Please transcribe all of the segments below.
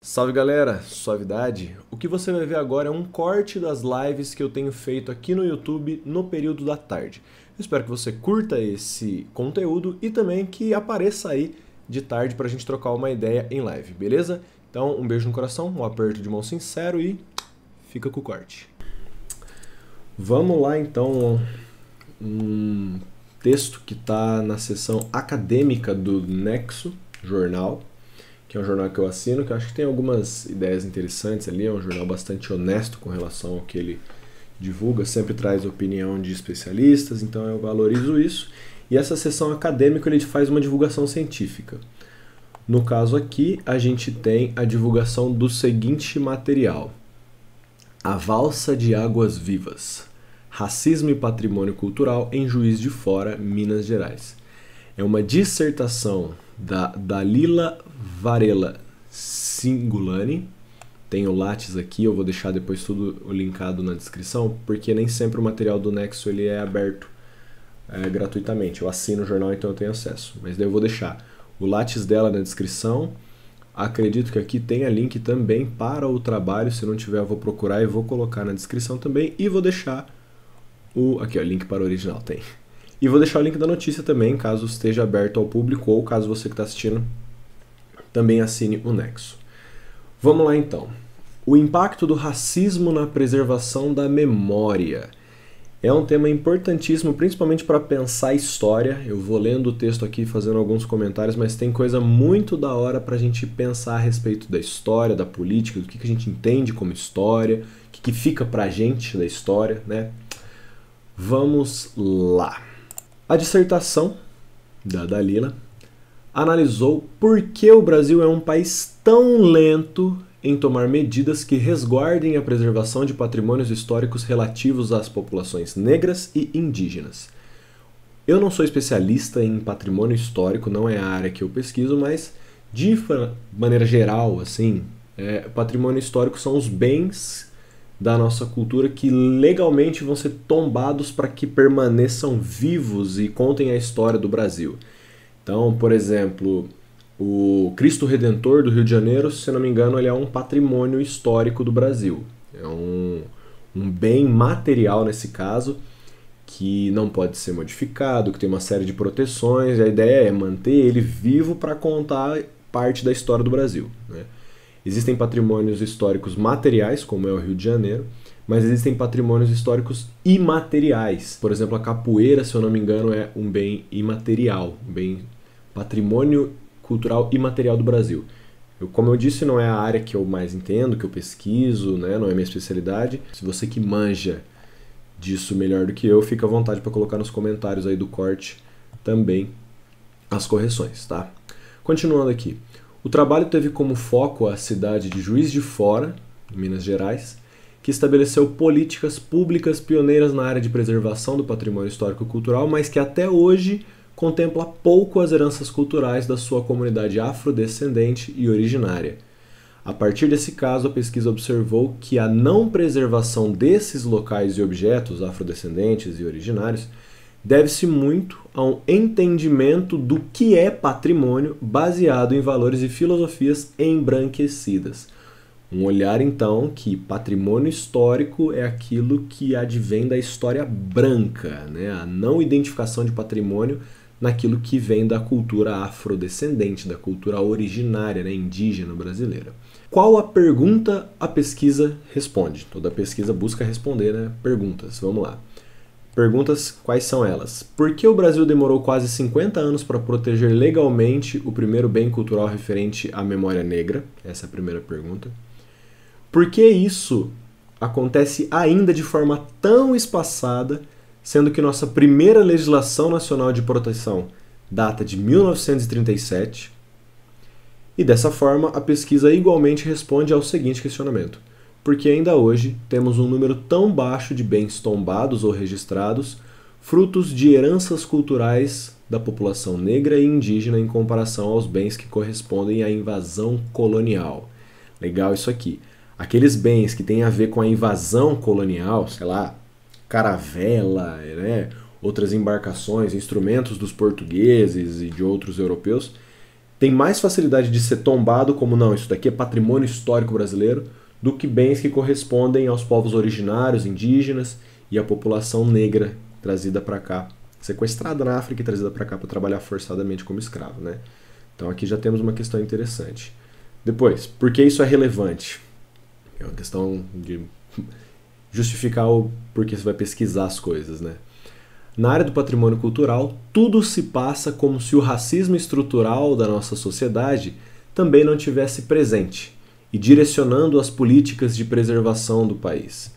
Salve galera, suavidade! O que você vai ver agora é um corte das lives que eu tenho feito aqui no YouTube no período da tarde. Eu espero que você curta esse conteúdo e também que apareça aí de tarde pra gente trocar uma ideia em live, beleza? Então, um beijo no coração, um aperto de mão sincero e fica com o corte. Vamos lá então, um texto que está na seção acadêmica do Nexo Jornal, que é um jornal que eu assino, que eu acho que tem algumas ideias interessantes ali, é um jornal bastante honesto com relação ao que ele divulga, sempre traz opinião de especialistas, então eu valorizo isso. E essa seção acadêmica ele faz uma divulgação científica. No caso aqui, a gente tem a divulgação do seguinte material: A Valsa de Águas Vivas, Racismo e Patrimônio Cultural em Juiz de Fora, Minas Gerais. É uma dissertação da Dalila Varela Cingolani. Tem o Lattes aqui, eu vou deixar depois tudo linkado na descrição, porque nem sempre o material do Nexo ele é aberto gratuitamente. Eu assino o jornal, então eu tenho acesso. Mas daí eu vou deixar o Lattes dela na descrição. Acredito que aqui tenha link também para o trabalho. Se não tiver, eu vou procurar e vou colocar na descrição também. E vou deixar aqui, ó, link para o original, tem. E vou deixar o link da notícia também, caso esteja aberto ao público ou caso você que está assistindo também assine o Nexo. Vamos lá então. O impacto do racismo na preservação da memória. É um tema importantíssimo, principalmente para pensar a história. Eu vou lendo o texto aqui, fazendo alguns comentários, mas tem coisa muito da hora para a gente pensar a respeito da história, da política, do que a gente entende como história, o que fica para a gente da história, né? Vamos lá. A dissertação da Dalila analisou por que o Brasil é um país tão lento em tomar medidas que resguardem a preservação de patrimônios históricos relativos às populações negras e indígenas. Eu não sou especialista em patrimônio histórico, não é a área que eu pesquiso, mas de maneira geral, assim, patrimônio histórico são os bens da nossa cultura que legalmente vão ser tombados para que permaneçam vivos e contem a história do Brasil. Então, por exemplo, o Cristo Redentor do Rio de Janeiro, se não me engano, ele é um patrimônio histórico do Brasil. É um bem material nesse caso, que não pode ser modificado, que tem uma série de proteções. A ideia é manter ele vivo para contar parte da história do Brasil, né? Existem patrimônios históricos materiais, como é o Rio de Janeiro, mas existem patrimônios históricos imateriais. Por exemplo, a capoeira, se eu não me engano, é um bem imaterial, um bem patrimônio cultural imaterial do Brasil. Como eu disse, não é a área que eu mais entendo, que eu pesquiso, né? Não é minha especialidade. Se você que manja disso melhor do que eu, fica à vontade para colocar nos comentários aí do corte também as correções, tá? Continuando aqui. O trabalho teve como foco a cidade de Juiz de Fora, em Minas Gerais, que estabeleceu políticas públicas pioneiras na área de preservação do patrimônio histórico-cultural, mas que até hoje contempla pouco as heranças culturais da sua comunidade afrodescendente e originária. A partir desse caso, a pesquisa observou que a não preservação desses locais e objetos afrodescendentes e originários deve-se muito a um entendimento do que é patrimônio baseado em valores e filosofias embranquecidas. Um olhar, então, que patrimônio histórico é aquilo que advém da história branca, né? A não identificação de patrimônio naquilo que vem da cultura afrodescendente, da cultura originária, né, indígena brasileira. Qual a pergunta a pesquisa responde? Toda pesquisa busca responder, né, perguntas. Vamos lá. Perguntas, quais são elas? Por que o Brasil demorou quase 50 anos para proteger legalmente o primeiro bem cultural referente à memória negra? Essa é a primeira pergunta. Por que isso acontece ainda de forma tão espaçada, sendo que nossa primeira legislação nacional de proteção data de 1937? E dessa forma, a pesquisa igualmente responde ao seguinte questionamento: porque ainda hoje temos um número tão baixo de bens tombados ou registrados, frutos de heranças culturais da população negra e indígena em comparação aos bens que correspondem à invasão colonial. Legal isso aqui. Aqueles bens que têm a ver com a invasão colonial, sei lá, caravela, né, outras embarcações, instrumentos dos portugueses e de outros europeus, tem mais facilidade de ser tombado como não, isso daqui é patrimônio histórico brasileiro, do que bens que correspondem aos povos originários, indígenas e à população negra trazida para cá, sequestrada na África e trazida para cá para trabalhar forçadamente como escravo, né? Então aqui já temos uma questão interessante. Depois, por que isso é relevante? É uma questão de justificar o porquê você vai pesquisar as coisas, né? Na área do patrimônio cultural, tudo se passa como se o racismo estrutural da nossa sociedade também não tivesse presente e direcionando as políticas de preservação do país.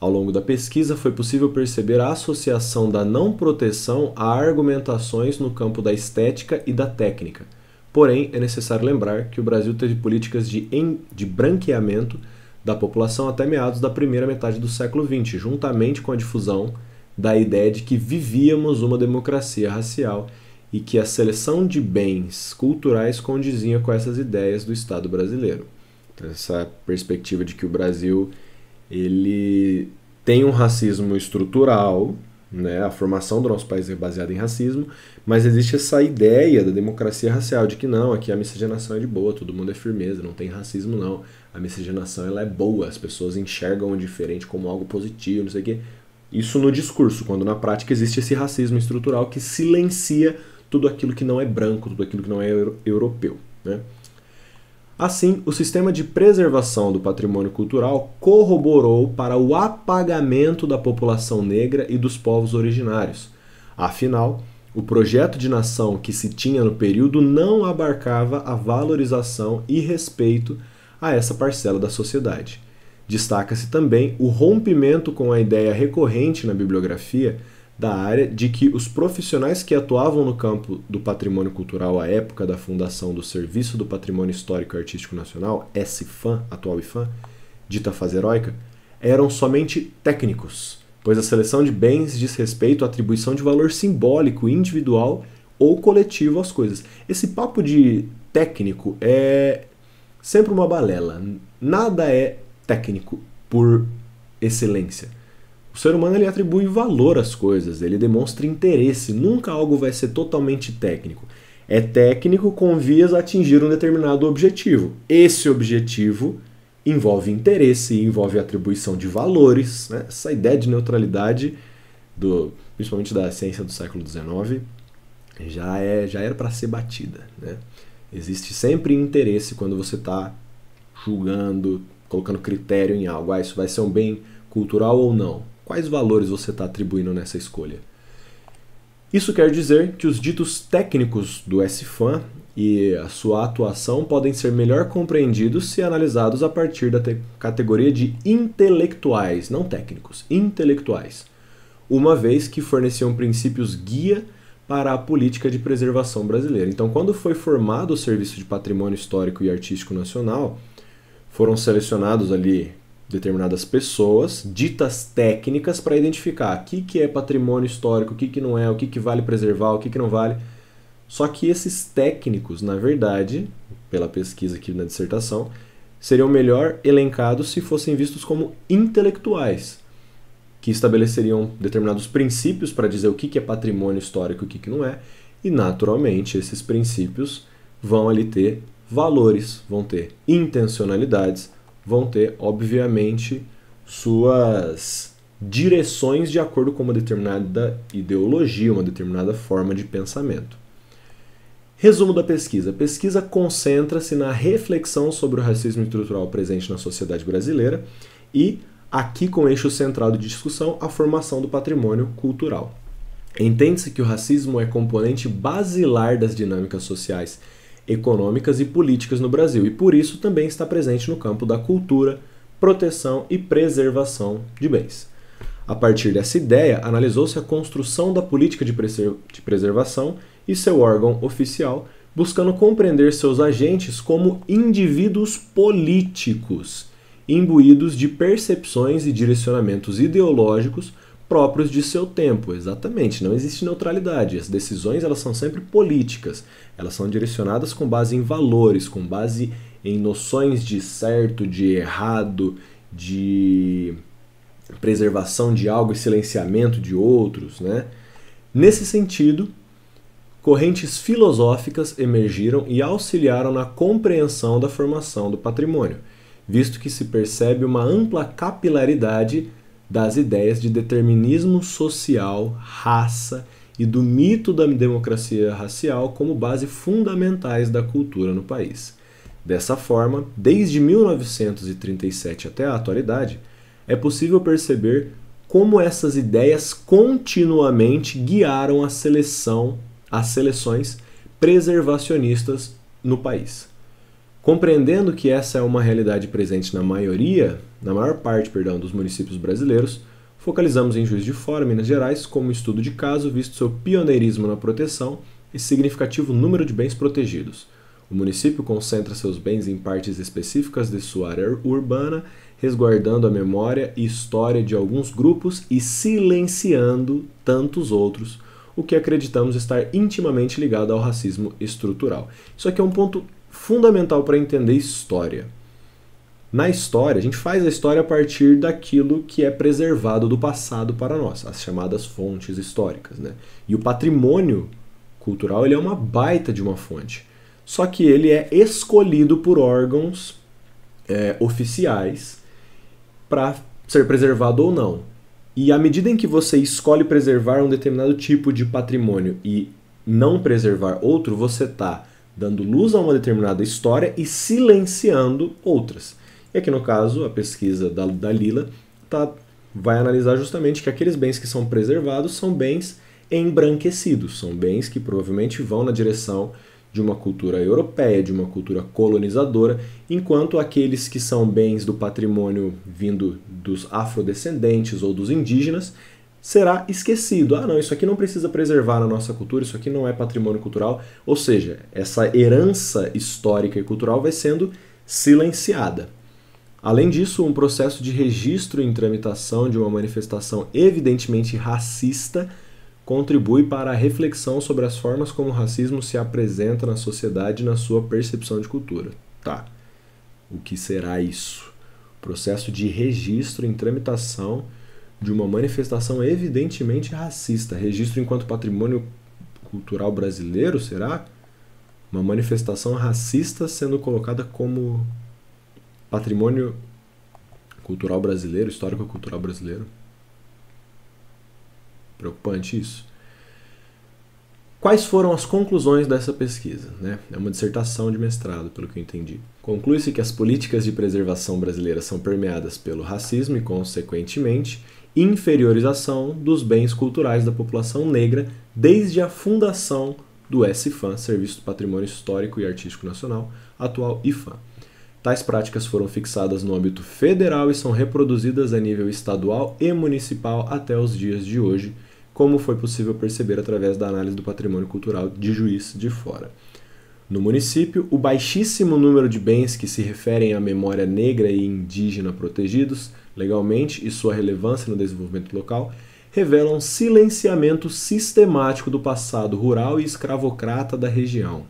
Ao longo da pesquisa, foi possível perceber a associação da não proteção a argumentações no campo da estética e da técnica. Porém, é necessário lembrar que o Brasil teve políticas de branqueamento da população até meados da primeira metade do século XX, juntamente com a difusão da ideia de que vivíamos uma democracia racial e que a seleção de bens culturais condizia com essas ideias do Estado brasileiro. Então, essa perspectiva de que o Brasil ele tem um racismo estrutural, né? A formação do nosso país é baseada em racismo, mas existe essa ideia da democracia racial, de que não, aqui a miscigenação é de boa, todo mundo é firmeza, não tem racismo não, a miscigenação ela é boa, as pessoas enxergam o diferente como algo positivo, não sei o quê. Isso no discurso, quando na prática existe esse racismo estrutural que silencia tudo aquilo que não é branco, tudo aquilo que não é europeu, né? Assim, o sistema de preservação do patrimônio cultural corroborou para o apagamento da população negra e dos povos originários. Afinal, o projeto de nação que se tinha no período não abarcava a valorização e respeito a essa parcela da sociedade. Destaca-se também o rompimento com a ideia recorrente na bibliografia da área de que os profissionais que atuavam no campo do patrimônio cultural à época da fundação do Serviço do Patrimônio Histórico e Artístico Nacional, SFAM, atual IFAM, dita fase heróica, eram somente técnicos, pois a seleção de bens diz respeito à atribuição de valor simbólico, individual ou coletivo às coisas. Esse papo de técnico é sempre uma balela. Nada é técnico por excelência. O ser humano ele atribui valor às coisas, ele demonstra interesse, nunca algo vai ser totalmente técnico. É técnico com vias a atingir um determinado objetivo. Esse objetivo envolve interesse, envolve atribuição de valores, né? Essa ideia de neutralidade, principalmente da ciência do século XIX, já era para ser batida, né? Existe sempre interesse quando você está julgando, colocando critério em algo. Isso vai ser um bem cultural ou não? Quais valores você está atribuindo nessa escolha? Isso quer dizer que os ditos técnicos do SFAM e a sua atuação podem ser melhor compreendidos se analisados a partir da categoria de intelectuais, não técnicos, intelectuais, uma vez que forneciam princípios guia para a política de preservação brasileira. Então, quando foi formado o Serviço de Patrimônio Histórico e Artístico Nacional, foram selecionados ali determinadas pessoas, ditas técnicas, para identificar o que é patrimônio histórico, o que não é, o que vale preservar, o que não vale. Só que esses técnicos, na verdade, pela pesquisa aqui na dissertação, seriam melhor elencados se fossem vistos como intelectuais, que estabeleceriam determinados princípios para dizer o que é patrimônio histórico e o que não é, e naturalmente esses princípios vão ali ter valores, vão ter intencionalidades, vão ter, obviamente, suas direções de acordo com uma determinada ideologia, uma determinada forma de pensamento. Resumo da pesquisa. A pesquisa concentra-se na reflexão sobre o racismo estrutural presente na sociedade brasileira e, aqui com eixo central de discussão, a formação do patrimônio cultural. Entende-se que o racismo é componente basilar das dinâmicas sociais, econômicas e políticas no Brasil, e por isso também está presente no campo da cultura, proteção e preservação de bens. A partir dessa ideia, analisou-se a construção da política de preservação e seu órgão oficial, buscando compreender seus agentes como indivíduos políticos, imbuídos de percepções e direcionamentos ideológicos próprios de seu tempo. Exatamente, não existe neutralidade. As decisões elas são sempre políticas. Elas são direcionadas com base em valores, com base em noções de certo, de errado, de preservação de algo e silenciamento de outros, né? Nesse sentido, correntes filosóficas emergiram e auxiliaram na compreensão da formação do patrimônio, visto que se percebe uma ampla capilaridade das ideias de determinismo social, raça e do mito da democracia racial como base fundamentais da cultura no país. Dessa forma, desde 1937 até a atualidade, é possível perceber como essas ideias continuamente guiaram as seleções preservacionistas no país. Compreendendo que essa é uma realidade presente na maior parte, dos municípios brasileiros, focalizamos em Juiz de Fora, Minas Gerais, como estudo de caso, visto seu pioneirismo na proteção e significativo número de bens protegidos. O município concentra seus bens em partes específicas de sua área urbana, resguardando a memória e história de alguns grupos e silenciando tantos outros, o que acreditamos estar intimamente ligado ao racismo estrutural. Isso aqui é um ponto fundamental para entender história. Na história, a gente faz a história a partir daquilo que é preservado do passado para nós, as chamadas fontes históricas, né? E o patrimônio cultural ele é uma baita de uma fonte. Só que ele é escolhido por órgãos oficiais para ser preservado ou não. E à medida em que você escolhe preservar um determinado tipo de patrimônio e não preservar outro, você está dando luz a uma determinada história e silenciando outras. E aqui no caso, a pesquisa da Lila vai analisar justamente que aqueles bens que são preservados são bens embranquecidos, são bens que provavelmente vão na direção de uma cultura europeia, de uma cultura colonizadora, enquanto aqueles que são bens do patrimônio vindo dos afrodescendentes ou dos indígenas será esquecido. Ah, não, isso aqui não precisa preservar na nossa cultura, isso aqui não é patrimônio cultural. Ou seja, essa herança histórica e cultural vai sendo silenciada. Além disso, um processo de registro em tramitação de uma manifestação evidentemente racista contribui para a reflexão sobre as formas como o racismo se apresenta na sociedade e na sua percepção de cultura. Tá. O que será isso? Processo de registro em tramitação de uma manifestação evidentemente racista. Registro enquanto patrimônio cultural brasileiro, será? Uma manifestação racista sendo colocada como patrimônio cultural brasileiro, histórico-cultural brasileiro. Preocupante isso. Quais foram as conclusões dessa pesquisa? É uma dissertação de mestrado, pelo que eu entendi. Conclui-se que as políticas de preservação brasileiras são permeadas pelo racismo e, consequentemente, inferiorização dos bens culturais da população negra desde a fundação do SIFAM, Serviço do Patrimônio Histórico e Artístico Nacional, atual IFAM. Tais práticas foram fixadas no âmbito federal e são reproduzidas a nível estadual e municipal até os dias de hoje, como foi possível perceber através da análise do patrimônio cultural de Juiz de Fora. No município, o baixíssimo número de bens que se referem à memória negra e indígena protegidos legalmente e sua relevância no desenvolvimento local revelam silenciamento sistemático do passado rural e escravocrata da região.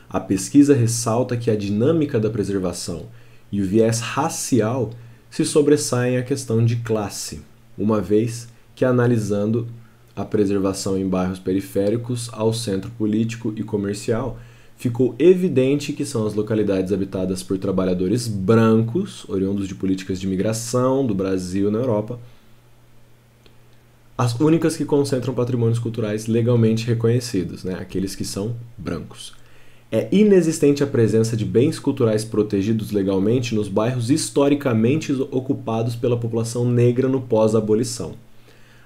A pesquisa ressalta que a dinâmica da preservação e o viés racial se sobressaem à questão de classe, uma vez que analisando a preservação em bairros periféricos ao centro político e comercial, ficou evidente que são as localidades habitadas por trabalhadores brancos, oriundos de políticas de imigração do Brasil na Europa, as únicas que concentram patrimônios culturais legalmente reconhecidos, aqueles que são brancos. É inexistente a presença de bens culturais protegidos legalmente nos bairros historicamente ocupados pela população negra no pós-abolição.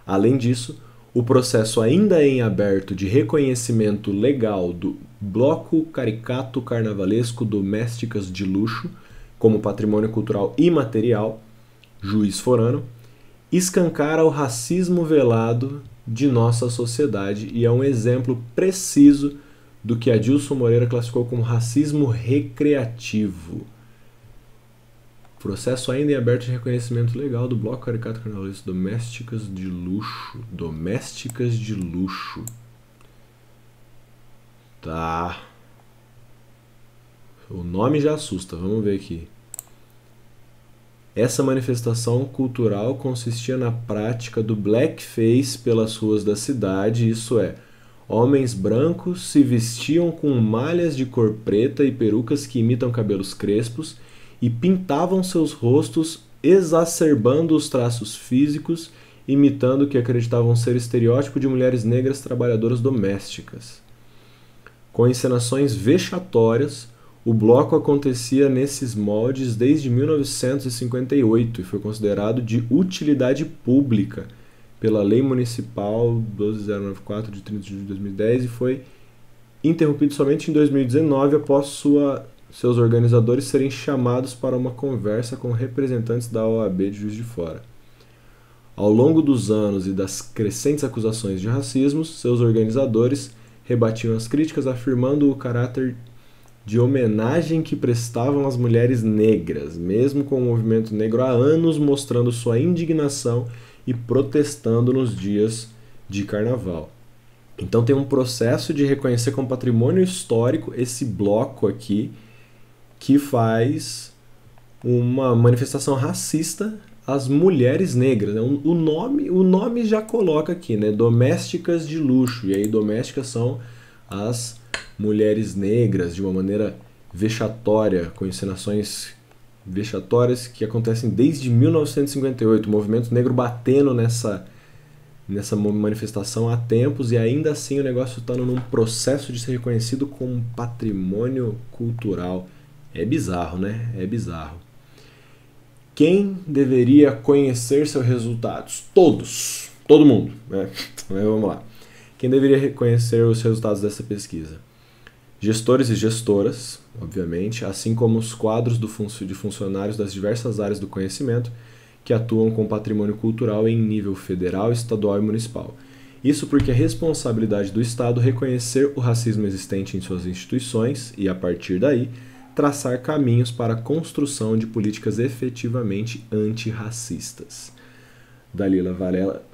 Além disso, o processo ainda em aberto de reconhecimento legal do bloco caricato carnavalesco Domésticas de Luxo como patrimônio cultural imaterial, Juiz Forano, escancara o racismo velado de nossa sociedade e é um exemplo preciso do que Adilson Moreira classificou como racismo recreativo. Processo ainda em aberto de reconhecimento legal do bloco caricato carnavalesco Domésticas de Luxo. Domésticas de Luxo. Tá. O nome já assusta, vamos ver aqui. Essa manifestação cultural consistia na prática do blackface pelas ruas da cidade, isso é, Homens brancos se vestiam com malhas de cor preta e perucas que imitam cabelos crespos e pintavam seus rostos, exacerbando os traços físicos, imitando o que acreditavam ser estereótipo de mulheres negras trabalhadoras domésticas. Com encenações vexatórias, o bloco acontecia nesses moldes desde 1958 e foi considerado de utilidade pública pela Lei Municipal 12094 de 30 de julho de 2010 e foi interrompido somente em 2019 após seus organizadores serem chamados para uma conversa com representantes da OAB de Juiz de Fora. Ao longo dos anos e das crescentes acusações de racismo, seus organizadores rebatiam as críticas afirmando o caráter de homenagem que prestavam às mulheres negras, mesmo com o movimento negro há anos mostrando sua indignação e protestando nos dias de carnaval. Então tem um processo de reconhecer como patrimônio histórico esse bloco aqui que faz uma manifestação racista às mulheres negras. O nome já coloca aqui, né? Domésticas de luxo. E aí domésticas são as mulheres negras de uma maneira vexatória, com encenações vexatórias que acontecem desde 1958. O movimento negro batendo nessa manifestação há tempos e ainda assim o negócio está num processo de ser reconhecido como patrimônio cultural. É bizarro, né? É bizarro. Quem deveria conhecer seus resultados? Todos. Todo mundo. Né? Mas vamos lá. Quem deveria reconhecer os resultados dessa pesquisa? Gestores e gestoras, obviamente, assim como os quadros de funcionários das diversas áreas do conhecimento que atuam com patrimônio cultural em nível federal, estadual e municipal. Isso porque é responsabilidade do Estado reconhecer o racismo existente em suas instituições e, a partir daí, traçar caminhos para a construção de políticas efetivamente antirracistas. Dalila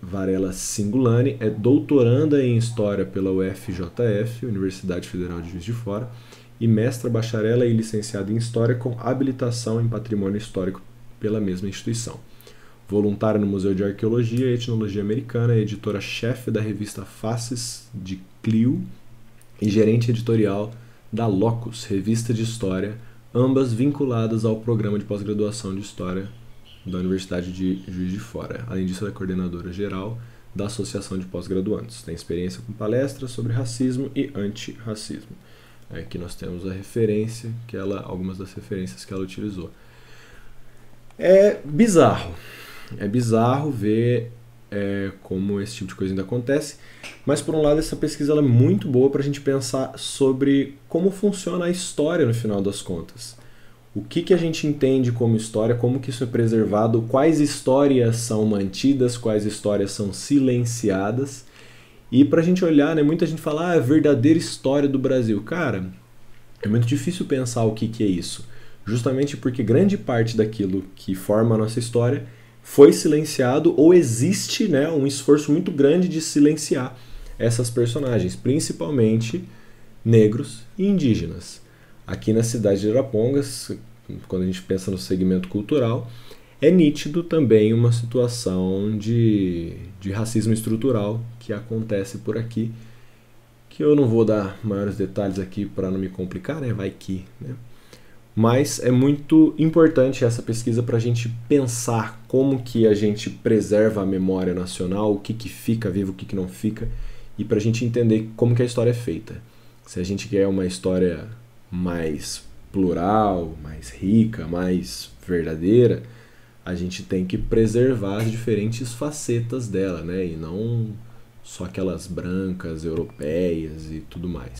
Varela Singulani é doutoranda em História pela UFJF, Universidade Federal de Juiz de Fora, e mestra bacharela e licenciada em História com habilitação em Patrimônio Histórico pela mesma instituição. Voluntária no Museu de Arqueologia e Etnologia Americana, editora-chefe da revista Faces de Clio e gerente editorial da Locus, revista de História, ambas vinculadas ao programa de pós-graduação de História da Universidade de Juiz de Fora. Além disso, ela é coordenadora geral da Associação de Pós-Graduandos. Tem experiência com palestras sobre racismo e antirracismo. Aqui nós temos a referência, algumas das referências que ela utilizou. É bizarro ver como esse tipo de coisa ainda acontece, mas por um lado essa pesquisa ela é muito boa para a gente pensar sobre como funciona a história no final das contas. O que a gente entende como história, como que isso é preservado, quais histórias são mantidas, quais histórias são silenciadas. E pra gente olhar, né, muita gente fala, a verdadeira história do Brasil. Cara, é muito difícil pensar o que é isso. Justamente porque grande parte daquilo que forma a nossa história foi silenciado ou existe, né, um esforço muito grande de silenciar essas personagens, principalmente negros e indígenas. Aqui na cidade de Arapongas, quando a gente pensa no segmento cultural, é nítido também uma situação de racismo estrutural que acontece por aqui, que eu não vou dar maiores detalhes aqui para não me complicar, né? Vai que, né? Mas é muito importante essa pesquisa para a gente pensar como que a gente preserva a memória nacional, o que fica vivo, o que não fica, e para a gente entender como que a história é feita. Se a gente quer uma história mais plural, mais rica, mais verdadeira, a gente tem que preservar as diferentes facetas dela, né? E não só aquelas brancas, europeias e tudo mais.